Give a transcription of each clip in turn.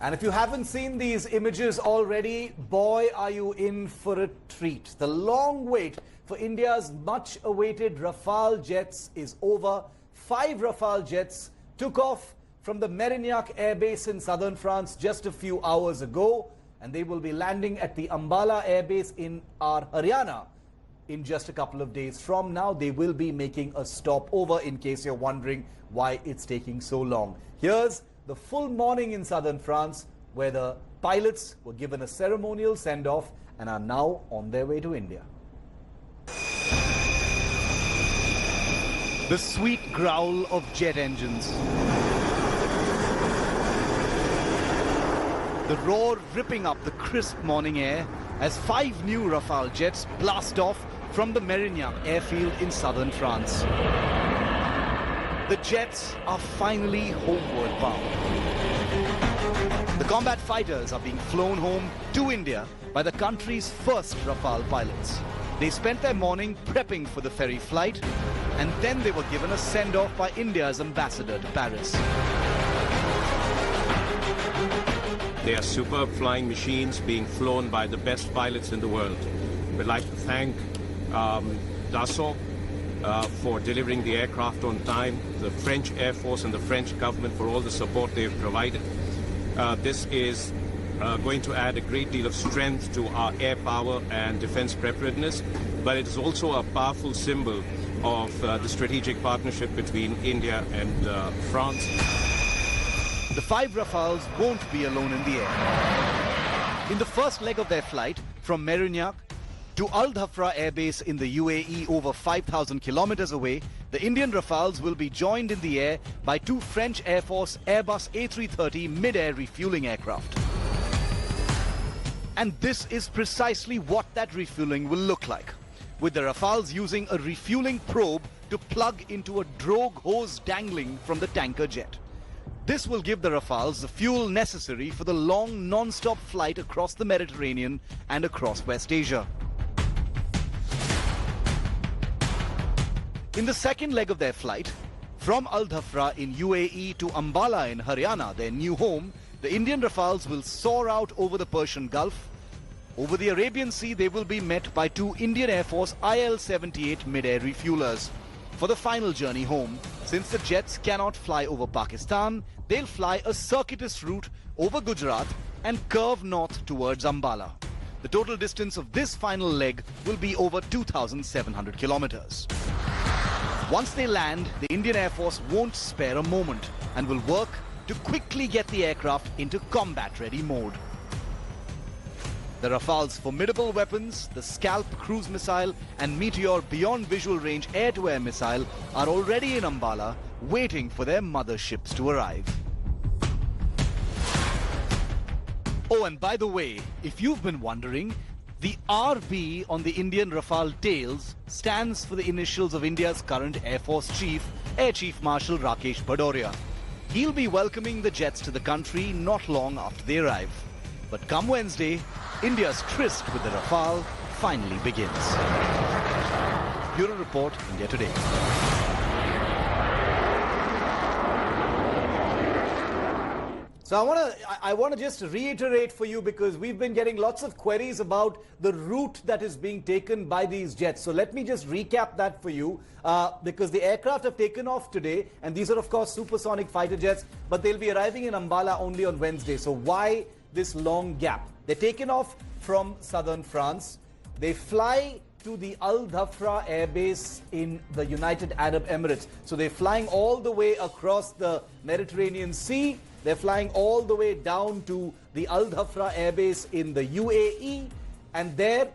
And if you haven't seen these images already, boy, are you in for a treat. The long wait for India's much-awaited Rafale jets is over. 5 Rafale jets took off from the Merignac Air Base in southern France just a few hours ago, and they will be landing at the Ambala Air Base in our Haryana in just a couple of days from now. They will be making a stopover, in case you're wondering why it's taking so long. Here's the full morning in southern France, where the pilots were given a ceremonial send-off and are now on their way to India. The sweet growl of jet engines. The roar ripping up the crisp morning air as 5 new Rafale jets blast off from the Merignac airfield in southern France. The jets are finally homeward bound. The combat fighters are being flown home to India by the country's first Rafale pilots. They spent their morning prepping for the Ferry flight, and then they were given a send-off by India's ambassador to Paris. They are superb flying machines being flown by the best pilots in the world. We'd like to thank Dassault for delivering the aircraft on time, the French Air Force and the French government for all the support they've provided. This is going to add a great deal of strength to our air power and defense preparedness, but it is also a powerful symbol of the strategic partnership between India and France. The 5 Rafales won't be alone in the air. In the first leg of their flight from Merignac to Al Dhafra Air Base in the UAE, over 5,000 kilometers away, the Indian Rafales will be joined in the air by 2 French Air Force Airbus A330 mid-air refueling aircraft. And this is precisely what that refueling will look like, with the Rafales using a refueling probe to plug into a drogue hose dangling from the tanker jet. This will give the Rafales the fuel necessary for the long non-stop flight across the Mediterranean and across West Asia. In the second leg of their flight, from Al Dhafra in UAE to Ambala in Haryana, their new home, the Indian Rafales will soar out over the Persian Gulf. Over the Arabian Sea, they will be met by 2 Indian Air Force IL-78 mid-air refuelers. For the final journey home, since the jets cannot fly over Pakistan, they'll fly a circuitous route over Gujarat and curve north towards Ambala. The total distance of this final leg will be over 2,700 kilometers. Once they land, the Indian Air Force won't spare a moment and will work to quickly get the aircraft into combat-ready mode. The Rafale's formidable weapons, the Scalp cruise missile and Meteor beyond visual range air-to-air missile are already in Ambala, waiting for their motherships to arrive. Oh, and by the way, if you've been wondering, the RB on the Indian Rafale tails stands for the initials of India's current Air Force Chief, Air Chief Marshal Rakesh Bhadoria. He'll be welcoming the jets to the country not long after they arrive. But come Wednesday, India's tryst with the Rafale finally begins. Bureau Report, India Today. So I want to just reiterate for you, because we've been getting lots of queries about the route that is being taken by these jets. So let me just recap that for you, because the aircraft have taken off today, and these are of course supersonic fighter jets, but they'll be arriving in Ambala only on Wednesday. So why this long gap? They're taken off from southern France. They fly to the Al Dhafra Air Base in the United Arab Emirates. So they're flying all the way across the Mediterranean Sea. They're flying all the way down to the Al Dhafra Air Base in the UAE, and there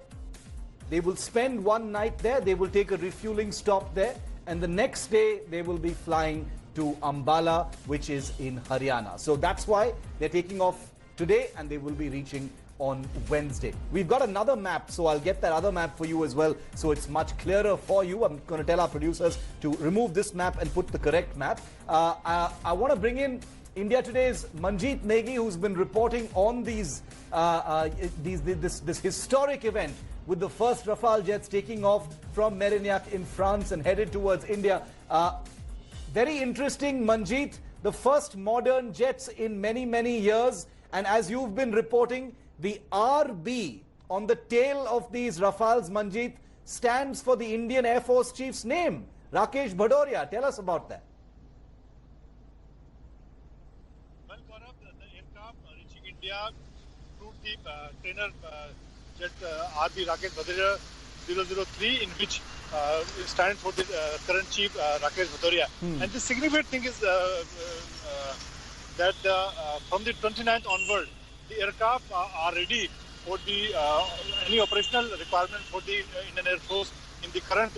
they will spend one night there. They will take a refueling stop there, and the next day they will be flying to Ambala, which is in Haryana. So that's why they're taking off today, and they will be reaching on Wednesday. We've got another map, so I'll get that other map for you as well, so it's much clearer for you. I'm going to tell our producers to remove this map and put the correct map. I want to bring in India Today's Manjeet Negi, who's been reporting on this historic event with the first Rafale jets taking off from Merignac in France and headed towards India. Very interesting, Manjeet. The first modern jets in many, many years. And as you've been reporting, the RB on the tail of these Rafales, Manjeet, stands for the Indian Air Force Chief's name, Rakesh Bhadoria. Tell us about that. Well, Gaurav, the aircraft reaching India through the trainer jet RB Rakesh Bhadoria 003, in which stands for the current chief Rakesh Bhadoria. And the significant thing is that from the 29th onward, the aircraft are ready for the any operational requirement for the Indian Air Force in the current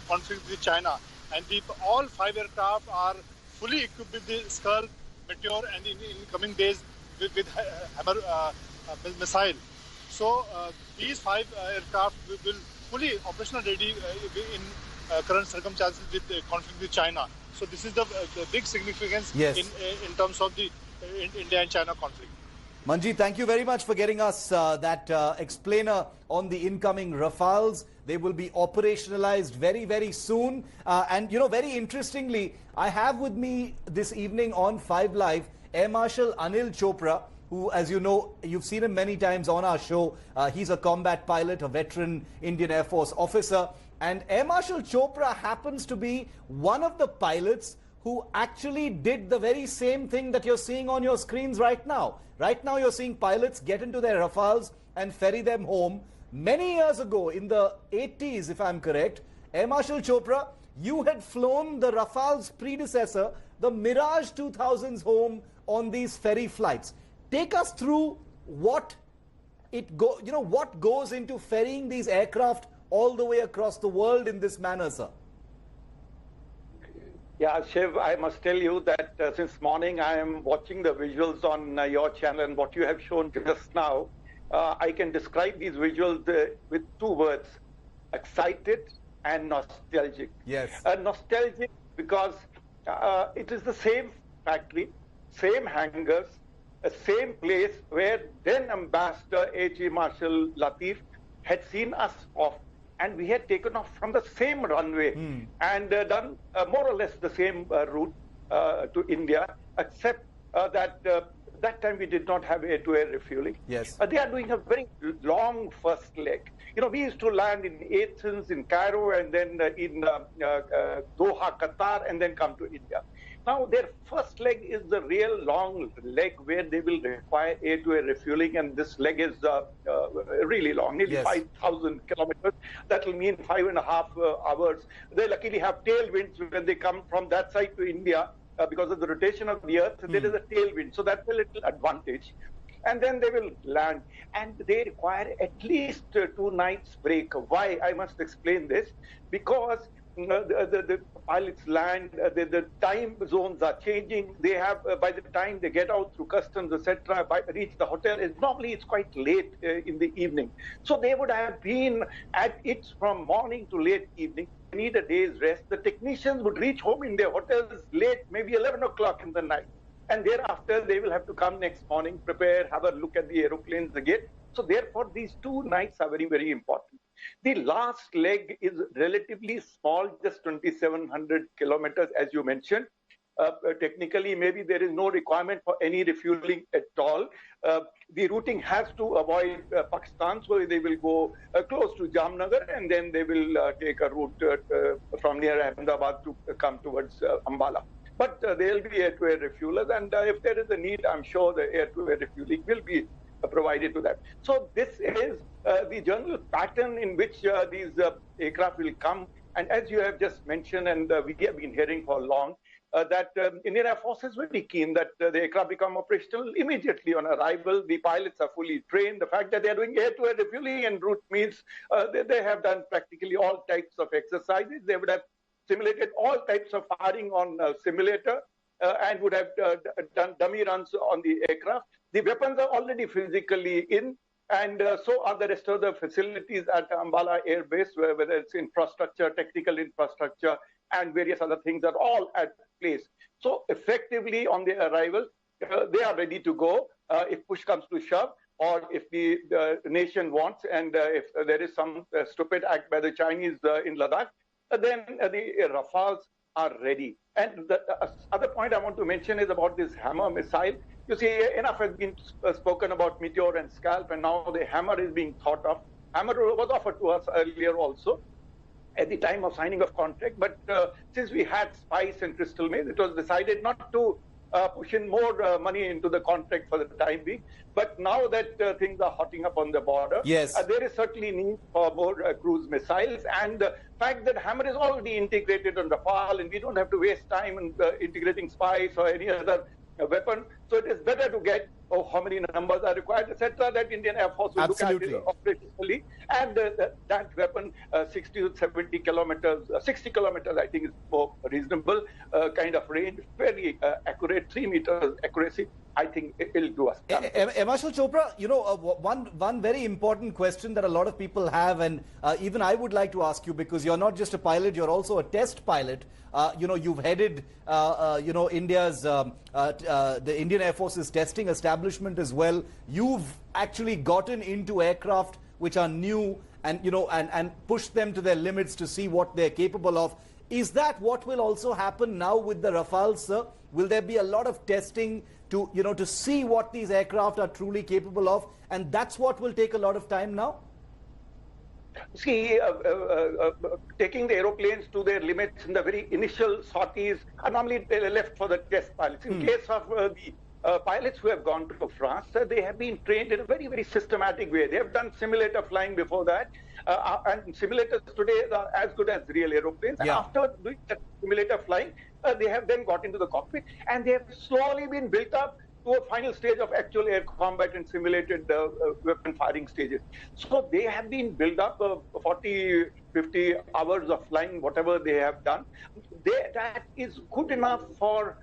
conflict with China. And all 5 aircraft are fully equipped with the Skull, Meteor, and in coming days with Hammer missile. So these 5 aircraft will fully operational ready in current circumstances with the conflict with China. So this is the big significance in terms of the India and China conflict. Manjeet, thank you very much for getting us that explainer on the incoming Rafales. They will be operationalized very, very soon. And, you know, very interestingly, I have with me this evening on 5 Live Air Marshal Anil Chopra, who, as you know, you've seen him many times on our show. He's a combat pilot, a veteran Indian Air Force officer. And Air Marshal Chopra happens to be one of the pilots who actually did the very same thing that you're seeing on your screens right now. Right now, you're seeing pilots get into their Rafales and ferry them home. Many years ago, in the 80s, if I'm correct, Air Marshal Chopra, you had flown the Rafale's predecessor, the Mirage 2000s, home on these ferry flights. Take us through what what goes into ferrying these aircraft all the way across the world in this manner, sir. Yeah, Shiv, I must tell you that since morning I am watching the visuals on your channel, and what you have shown just now, I can describe these visuals with 2 words: excited and nostalgic. Yes. Nostalgic because it is the same factory, same hangars, same place where then Ambassador H.E. Marshal Latif had seen us off. And we had taken off from the same runway and done more or less the same route to India, except that time we did not have air-to-air refueling. Yes. They are doing a very long first leg. You know, we used to land in Athens, in Cairo, and then in Doha, Qatar, and then come to India. Now, their first leg is the real long leg where they will require air-to-air refueling, and this leg is really long, nearly 5,000 kilometers. That will mean 5.5 hours. They luckily have tailwinds when they come from that side to India because of the rotation of the Earth. There is a tailwind, so that's a little advantage. And then they will land, and they require at least 2 nights break. Why? I must explain this. Because the pilots land, the time zones are changing. They have, by the time they get out through customs, etc., reach the hotel, normally it's quite late in the evening. So they would have been at it from morning to late evening. They need a day's rest. The technicians would reach home in their hotels late, maybe 11 o'clock in the night. And thereafter, they will have to come next morning, prepare, have a look at the aeroplanes again. So therefore, these 2 nights are very, very important. The last leg is relatively small, just 2,700 kilometers, as you mentioned. Technically, maybe there is no requirement for any refueling at all. The routing has to avoid Pakistan, so they will go close to Jamnagar, and then they will take a route from near Ahmedabad to come towards Ambala. But there will be air-to-air refuelers, and if there is a need, I'm sure the air-to-air refueling will be provided to them. So this is the general pattern in which these aircraft will come. And as you have just mentioned, and we have been hearing for long, that Indian Air Force is very keen that the aircraft become operational immediately on arrival. The pilots are fully trained. The fact that they are doing air-to-air refueling en route means they have done practically all types of exercises. They would have simulated all types of firing on simulator and would have done dummy runs on the aircraft. The weapons are already physically in, and so are the rest of the facilities at Ambala Air Base, whether it's infrastructure, technical infrastructure, and various other things are all at place. So effectively on their arrival, they are ready to go if push comes to shove, or if the nation wants, and if there is some stupid act by the Chinese in Ladakh, then the Rafales are ready. And the other point I want to mention is about this Hammer missile. You see, enough has been spoken about Meteor and Scalp, and now the Hammer is being thought of. Hammer was offered to us earlier also at the time of signing of contract, but since we had Spice and Crystal Maze, it was decided not to push in more money into the contract for the time being. But now that things are hotting up on the border, yes, there is certainly need for more cruise missiles. And the fact that Hammer is already integrated on Rafale, and we don't have to waste time in integrating Spice or any other weapon. So it is better to get how many numbers are required, etc. That Indian Air Force will absolutely look at it operationally. And that weapon, 60 to 70 kilometers, 60 kilometers, I think is more reasonable kind of range, very accurate, 3 meters accuracy. I think it will do us. Marshal Chopra, you know, one very important question that a lot of people have, and even I would like to ask you, because you're not just a pilot, you're also a test pilot. You know, you've headed, you know, India's, the Indian Air Force's testing establishment as well. You've actually gotten into aircraft which are new and, you know, and pushed them to their limits to see what they're capable of. Is that what will also happen now with the Rafale, sir? Will there be a lot of testing to, you know, to see what these aircraft are truly capable of? And that's what will take a lot of time now? See, taking the aeroplanes to their limits in the very initial sorties are normally left for the test pilots. In case of the pilots who have gone to France, they have been trained in a very, very systematic way. They have done simulator flying before that, and simulators today are as good as real aeroplanes. Yeah. And after doing that simulator flying, they have then got into the cockpit, and they have slowly been built up to a final stage of actual air combat and simulated weapon firing stages. So they have been built up 40, 50 hours of flying, whatever they have done. That is good enough for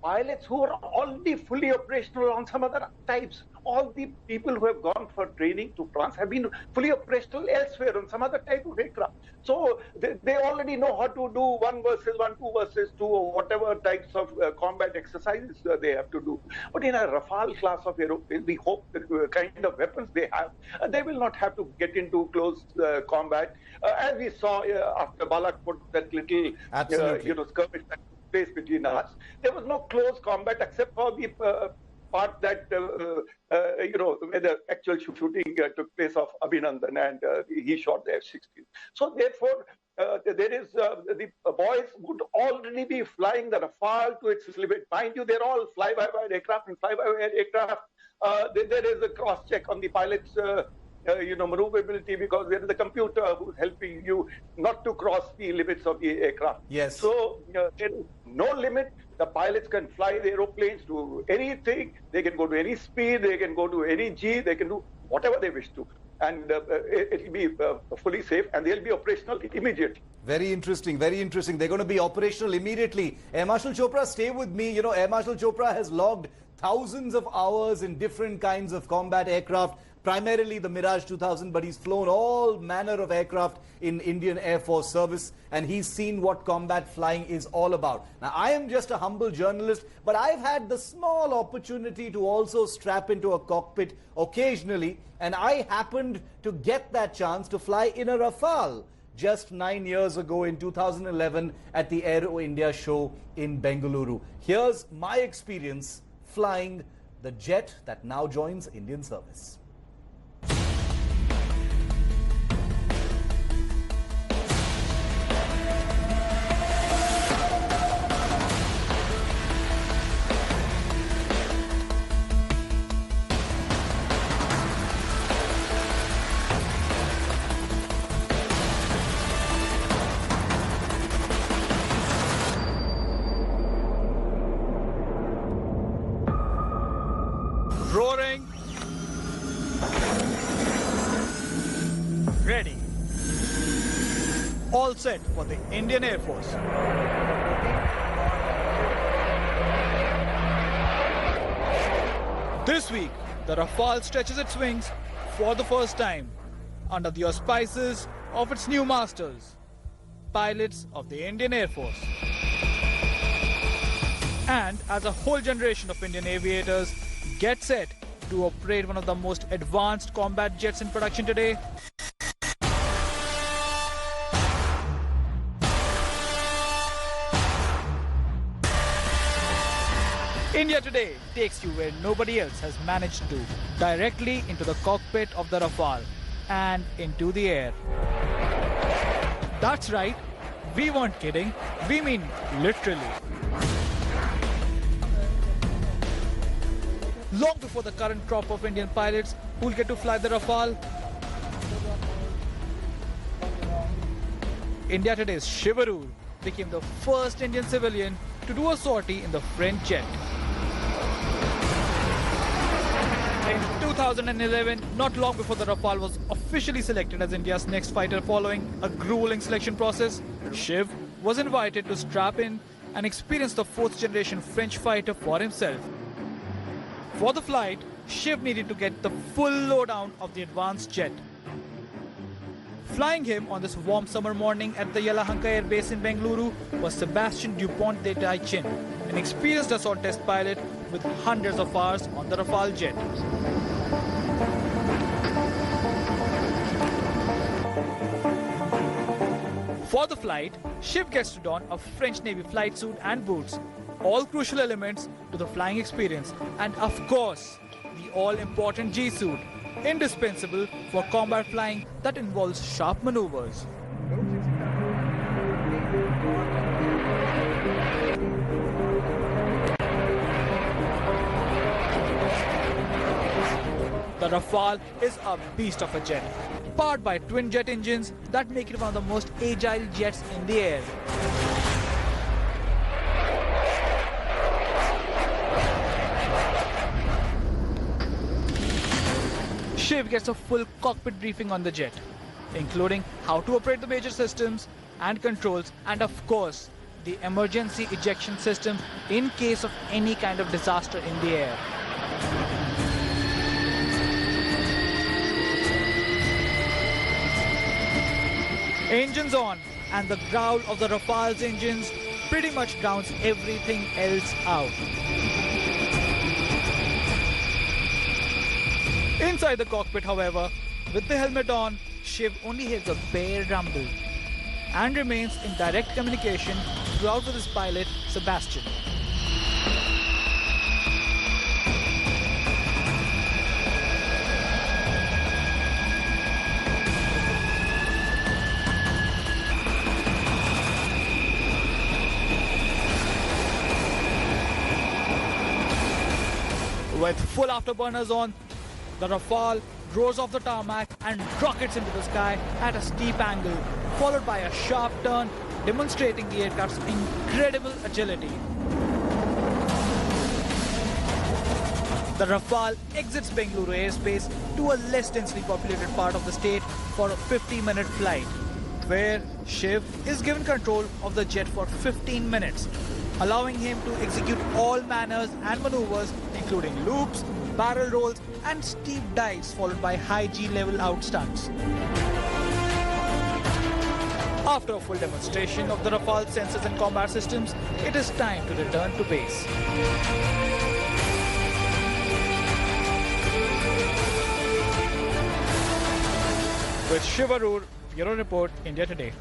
pilots who are already fully operational on some other types. All the people who have gone for training to France have been fully operational elsewhere on some other type of aircraft. So they already know how to do 1 versus 1, 2 versus 2, or whatever types of combat exercises they have to do. But in a Rafale class of aeroplane, we hope the kind of weapons they have, they will not have to get into close combat. As we saw after Balak put that little, you know, skirmish that took place between us, there was no close combat except for the part that, you know, where the actual shooting took place of Abhinandan, and he shot the F-16. So therefore, there is, the boys would already be flying the Rafale to its limit. Mind you, they're all fly-by-wire aircraft, and fly-by-wire aircraft, there is a cross-check on the pilot's you know, maneuverability, because there is a computer who's helping you not to cross the limits of the aircraft. Yes. So there is no limit. The pilots can fly the aeroplanes to anything. They can go to any speed. They can go to any G. They can do whatever they wish to. And it will be fully safe, and they'll be operational immediately. Very interesting, very interesting. They're going to be operational immediately. Air Marshal Chopra, stay with me. You know, Air Marshal Chopra has logged thousands of hours in different kinds of combat aircraft, primarily the Mirage 2000, but he's flown all manner of aircraft in Indian Air Force service, and he's seen what combat flying is all about. Now, I am just a humble journalist, but I've had the small opportunity to also strap into a cockpit occasionally, and I happened to get that chance to fly in a Rafale just 9 years ago in 2011 at the Aero India show in Bengaluru. Here's my experience flying the jet that now joins Indian service. Roaring. Ready. All set for the Indian Air Force. This week, the Rafale stretches its wings for the first time under the auspices of its new masters, pilots of the Indian Air Force. And as a whole generation of Indian aviators get set to operate one of the most advanced combat jets in production today, India Today takes you where nobody else has managed to, directly into the cockpit of the Rafale and into the air. That's right, we weren't kidding, we mean literally. Long before the current crop of Indian pilots who'll get to fly the Rafale, India Today's Shiv Arur became the first Indian civilian to do a sortie in the French jet. In 2011, not long before the Rafale was officially selected as India's next fighter following a grueling selection process, Shiv was invited to strap in and experience the fourth-generation French fighter for himself. For the flight, Shiv needed to get the full lowdown of the advanced jet. Flying him on this warm summer morning at the Yelahanka Air Base in Bengaluru was Sebastian Dupont de Taichin, an experienced assault test pilot with hundreds of hours on the Rafale jet. For the flight, Shiv gets to don a French Navy flight suit and boots, all crucial elements to the flying experience, and of course, the all-important G-suit, indispensable for combat flying that involves sharp maneuvers. The Rafale is a beast of a jet, powered by twin jet engines that make it one of the most agile jets in the air. Shiv gets a full cockpit briefing on the jet, including how to operate the major systems and controls, and of course, the emergency ejection system in case of any kind of disaster in the air. Engines on, and the growl of the Rafale's engines pretty much drowns everything else out. Inside the cockpit, however, with the helmet on, Shiv only hears a bare rumble and remains in direct communication throughout with his pilot, Sebastian. With full afterburners on, the Rafale roars off the tarmac and rockets into the sky at a steep angle, followed by a sharp turn, demonstrating the aircraft's incredible agility. The Rafale exits Bengaluru airspace to a less densely populated part of the state for a 50-minute flight, where Shiv is given control of the jet for 15 minutes, allowing him to execute all manners and maneuvers, including loops, barrel rolls, and steep dives, followed by high G level out stunts. After a full demonstration of the Rafale sensors and combat systems, it is time to return to base. With Shiv Arur, Bureau Report, India Today.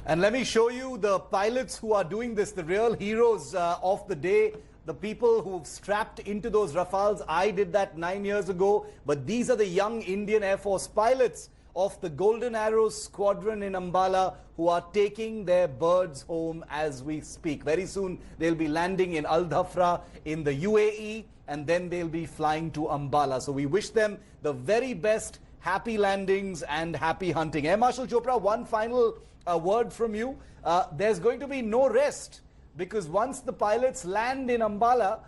And let me show you the pilots who are doing this, the real heroes of the day, the people who've strapped into those Rafales. I did that 9 years ago, but these are the young Indian Air Force pilots of the Golden Arrows Squadron in Ambala who are taking their birds home as we speak. Very soon they'll be landing in Al Dhafra in the UAE, and then they'll be flying to Ambala. So we wish them the very best, happy landings and happy hunting. Air Marshal Chopra, one final word from you. There's going to be no rest, because once the pilots land in Ambala,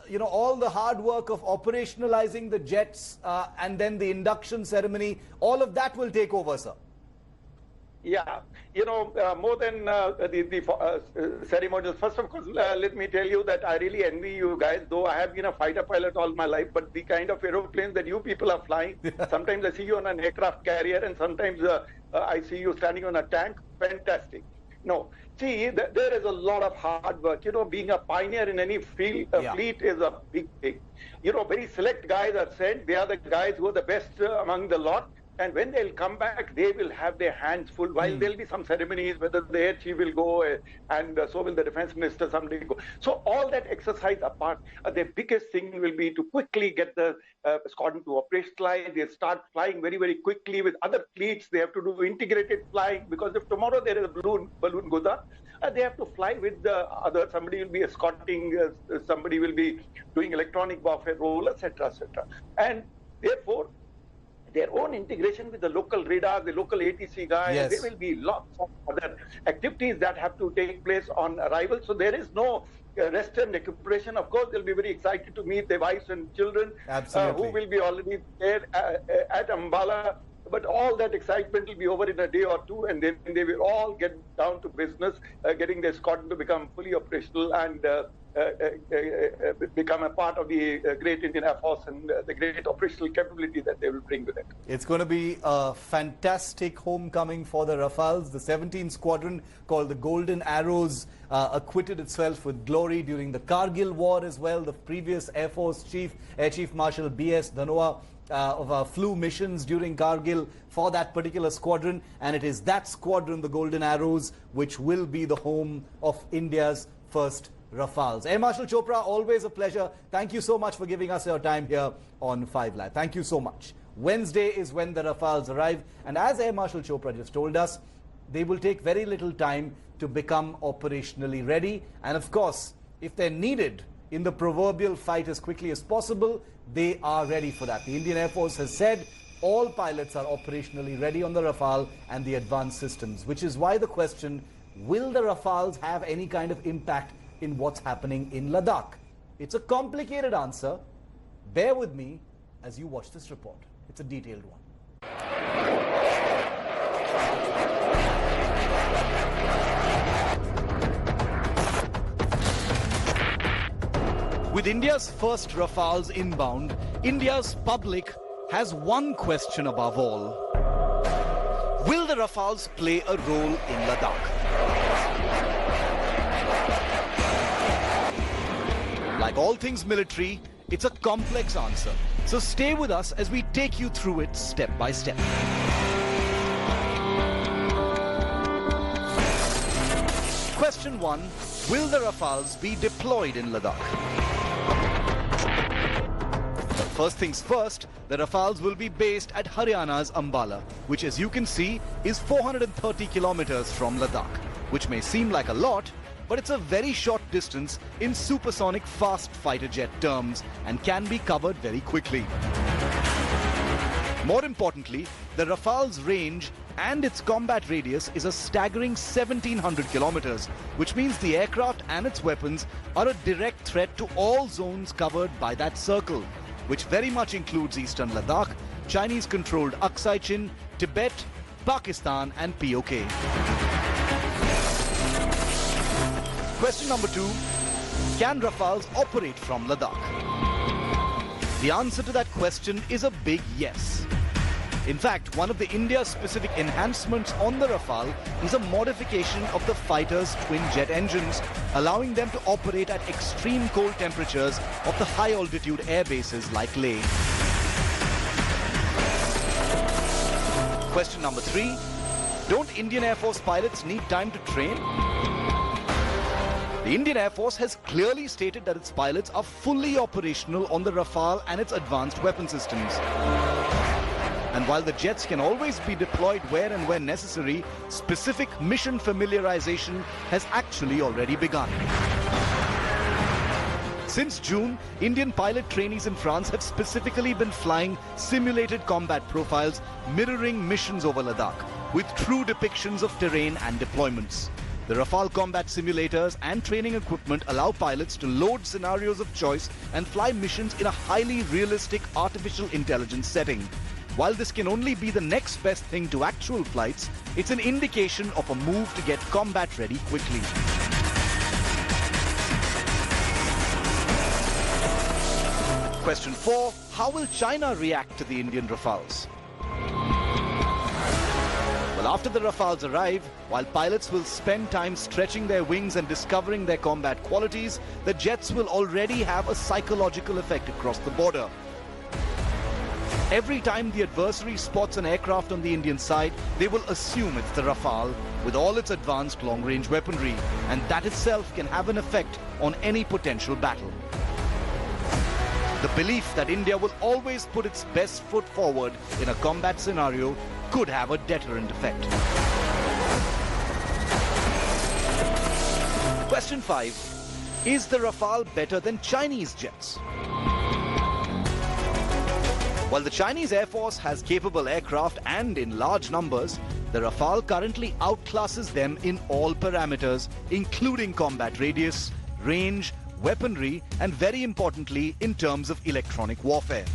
you know, all the hard work of operationalizing the jets and then the induction ceremony, all of that will take over, sir. Yeah, you know, more than the ceremonial, first of all, let me tell you that I really envy you guys, though I have been a fighter pilot all my life, but the kind of aeroplanes that you people are flying, sometimes I see you on an aircraft carrier and sometimes I see you standing on a tank, fantastic. No, see, there is a lot of hard work. You know, being a pioneer in any field, fleet is a big thing. You know, very select guys are sent. They are the guys who are the best among the lot. And when they'll come back, they will have their hands full. While there'll be some ceremonies, whether the air chief will go and so will the defense minister someday go. So all that exercise apart, the biggest thing will be to quickly get the squadron to operationalize. They start flying very, very quickly with other fleets. They have to do integrated flying, because if tomorrow there is a balloon goes up, they have to fly with the other. Somebody will be escorting, somebody will be doing electronic warfare role, etc., etc. And therefore, their own integration with the local radar, the local ATC guys, Yes. there will be lots of other activities that have to take place on arrival. So there is no rest and recuperation. Of course, they'll be very excited to meet their wives and children Absolutely. who will be already there at Ambala. But all that excitement will be over in a day or two, and then they will all get down to business, getting their squadron to become fully operational and become a part of the great Indian Air Force and the great operational capability that they will bring with it. It's going to be a fantastic homecoming for the Rafales. The 17th Squadron, called the Golden Arrows, acquitted itself with glory during the Kargil War as well. The previous Air Force Chief, Air Chief Marshal B.S. Dhanoa, flew missions during Kargil for that particular squadron, and it is that squadron, the Golden Arrows, which will be the home of India's first Rafales. Air Marshal Chopra, always a pleasure. Thank you so much for giving us your time here on 5 Live. Thank you so much. Wednesday is when the Rafales arrive, and as Air Marshal Chopra just told us, they will take very little time to become operationally ready, and of course, if they're needed in the proverbial fight as quickly as possible, they are ready for that. The Indian Air Force has said all pilots are operationally ready on the Rafale and the advanced systems, which is why the question, will the Rafales have any kind of impact in what's happening in Ladakh? It's a complicated answer. Bear with me as you watch this report. It's a detailed one. With India's first Rafales inbound, India's public has one question above all. Will the Rafales play a role in Ladakh? Like all things military, it's a complex answer. So stay with us as we take you through it step by step. Question 1. Will the Rafales be deployed in Ladakh? First things first, the Rafales will be based at Haryana's Ambala, which, as you can see, is 430 kilometers from Ladakh, which may seem like a lot, but it's a very short distance in supersonic fast fighter jet terms and can be covered very quickly. More importantly, the Rafale's range and its combat radius is a staggering 1700 kilometers, which means the aircraft and its weapons are a direct threat to all zones covered by that circle, which very much includes eastern Ladakh, Chinese-controlled Aksai Chin, Tibet, Pakistan and POK. Question number 2. Can Rafales operate from Ladakh? The answer to that question is a big yes. In fact, one of the India-specific enhancements on the Rafale is a modification of the fighter's twin jet engines, allowing them to operate at extreme cold temperatures of the high-altitude air bases like Leh. Question number 3. Don't Indian Air Force pilots need time to train? The Indian Air Force has clearly stated that its pilots are fully operational on the Rafale and its advanced weapon systems. And while the jets can always be deployed where and when necessary, specific mission familiarization has actually already begun. Since June, Indian pilot trainees in France have specifically been flying simulated combat profiles mirroring missions over Ladakh, with true depictions of terrain and deployments. The Rafale combat simulators and training equipment allow pilots to load scenarios of choice and fly missions in a highly realistic artificial intelligence setting. While this can only be the next best thing to actual flights, it's an indication of a move to get combat ready quickly. Question 4. How will China react to the Indian Rafales? Well, after the Rafales arrive, while pilots will spend time stretching their wings and discovering their combat qualities, the jets will already have a psychological effect across the border. Every time the adversary spots an aircraft on the Indian side, they will assume it's the Rafale with all its advanced long-range weaponry, and that itself can have an effect on any potential battle. The belief that India will always put its best foot forward in a combat scenario could have a deterrent effect. Question 5. Is the Rafale better than Chinese jets? While the Chinese Air Force has capable aircraft and in large numbers, the Rafale currently outclasses them in all parameters, including combat radius, range, weaponry, and very importantly, in terms of electronic warfare.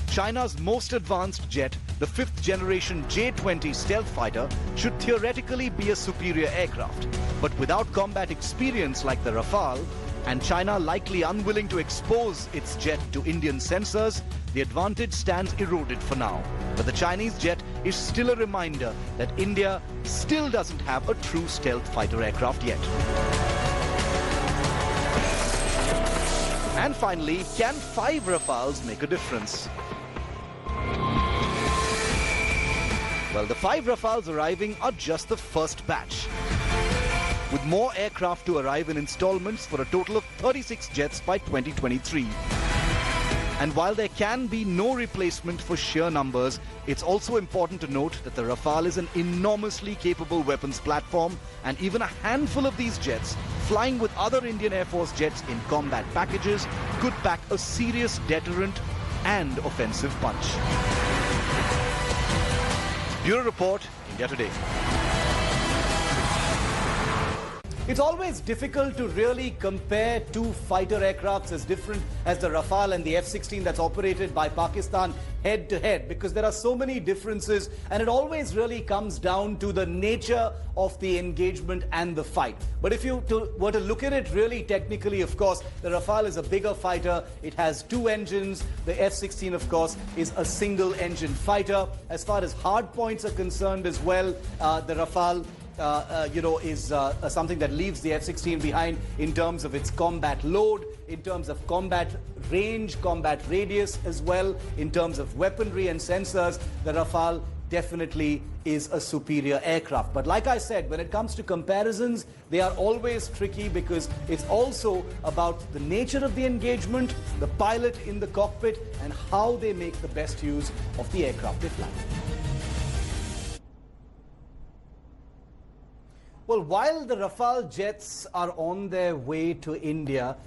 China's most advanced jet, the 5th generation J-20 stealth fighter, should theoretically be a superior aircraft. But without combat experience like the Rafale, and China likely unwilling to expose its jet to Indian sensors, the advantage stands eroded for now. But the Chinese jet is still a reminder that India still doesn't have a true stealth fighter aircraft yet. And finally, can 5 Rafales make a difference? Well, the 5 Rafales arriving are just the first batch, with more aircraft to arrive in installments for a total of 36 jets by 2023. And while there can be no replacement for sheer numbers, it's also important to note that the Rafale is an enormously capable weapons platform, and even a handful of these jets, flying with other Indian Air Force jets in combat packages, could pack a serious deterrent and offensive punch. Bureau Report, India Today. It's always difficult to really compare 2 fighter aircrafts as different as the Rafale and the F-16 that's operated by Pakistan head to head, because there are so many differences, and it always really comes down to the nature of the engagement and the fight. But if you were to look at it really technically, of course, the Rafale is a bigger fighter. It has 2 engines. The F-16, of course, is a single engine fighter. As far as hard points are concerned as well, the Rafale is something that leaves the F-16 behind in terms of its combat load, in terms of combat range, combat radius as well, in terms of weaponry and sensors. The Rafale definitely is a superior aircraft. But like I said, when it comes to comparisons, they are always tricky, because it's also about the nature of the engagement, the pilot in the cockpit, and how they make the best use of the aircraft they fly. Well, while the Rafale jets are on their way to India,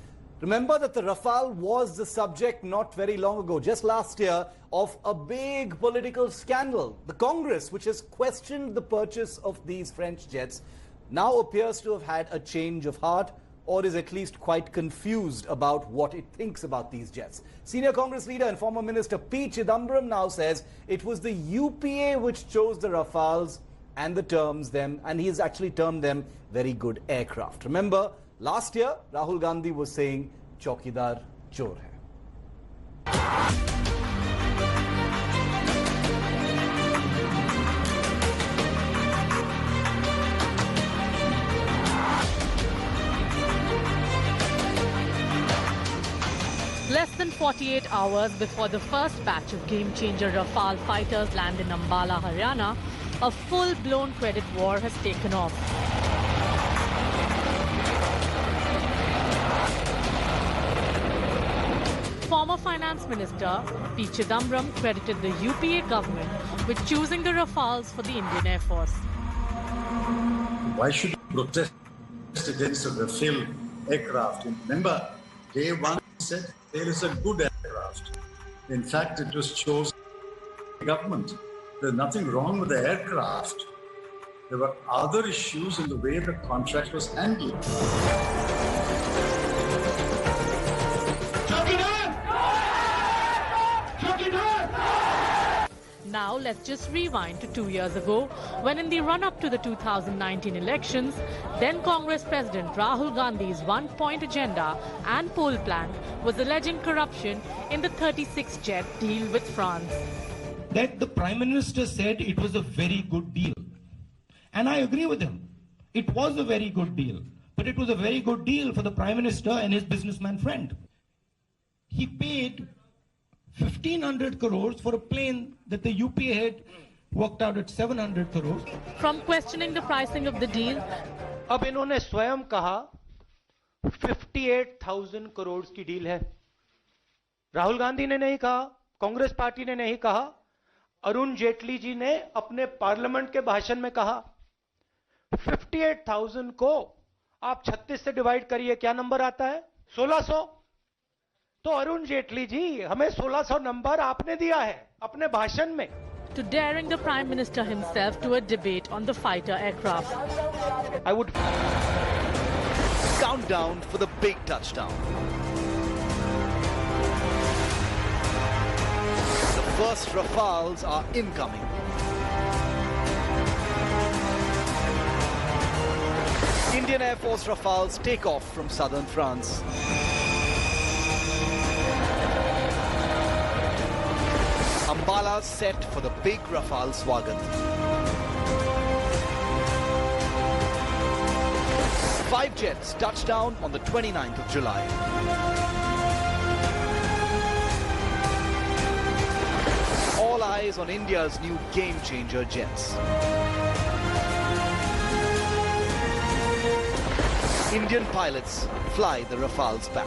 remember that the Rafale was the subject not very long ago, just last year, of a big political scandal. The Congress, which has questioned the purchase of these French jets, now appears to have had a change of heart, or is at least quite confused about what it thinks about these jets. Senior Congress leader and former Minister P Chidambaram now says it was the UPA which chose the Rafales, and he has actually termed them very good aircraft. Remember, last year, Rahul Gandhi was saying, Chaukidar chor hai. Less than 48 hours before the first batch of game-changer Rafale fighters land in Ambala, Haryana, a full-blown credit war has taken off. Former Finance Minister P Chidambaram credited the UPA government with choosing the Rafales for the Indian Air Force. Why should you protest against a Rafale aircraft? Remember, day one said there is a good aircraft. In fact, it was chosen by the government. There's nothing wrong with the aircraft. There were other issues in the way the contract was handled. Now let's just rewind to 2 years ago, when in the run-up to the 2019 elections, then Congress President Rahul Gandhi's one-point agenda and poll plank was alleging corruption in the 36-jet deal with France. That the Prime Minister said it was a very good deal. And I agree with him. It was a very good deal. But it was a very good deal for the Prime Minister and his businessman friend. He paid 1,500 crores for a plane that the UPA had worked out at 700 crores. From questioning the pricing of the deal, अब इन्होंने स्वयं कहा 58,000 करोड़ की deal है। राहुल गांधी ने नहीं कहा, Congress party ने नहीं कहा, अरुण जेटली जी ने अपने पार्लियामेंट के भाषण में कहा। 58,000 को आप 36 से डिवाइड करिए, क्या नंबर आता है? 1600। तो अरुण जेटली जी, हमें 1600 नंबर आपने दिया है अपने भाषण में। to daring the Prime Minister himself to a debate on the fighter aircraft. I would Countdown for the big touchdown. The first Rafales are incoming. Indian Air Force Rafales take off from southern France. Ambala set for the big Rafale Squadron. 5 jets touch down on the 29th of July. All eyes on India's new game-changer jets. Indian pilots fly the Rafales back.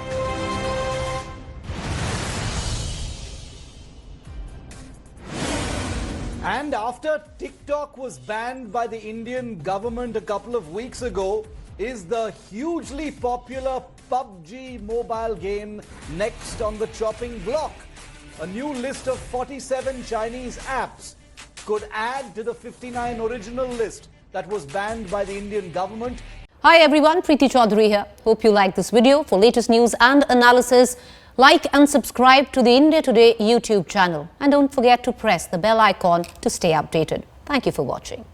And after TikTok was banned by the Indian government a couple of weeks ago, is the hugely popular PUBG mobile game next on the chopping block. A new list of 47 Chinese apps could add to the 59 original list that was banned by the Indian government. Hi everyone, Preeti Chaudhary here. Hope you like this video. For latest news and analysis, like and subscribe to the India Today YouTube channel. And don't forget to press the bell icon to stay updated. Thank you for watching.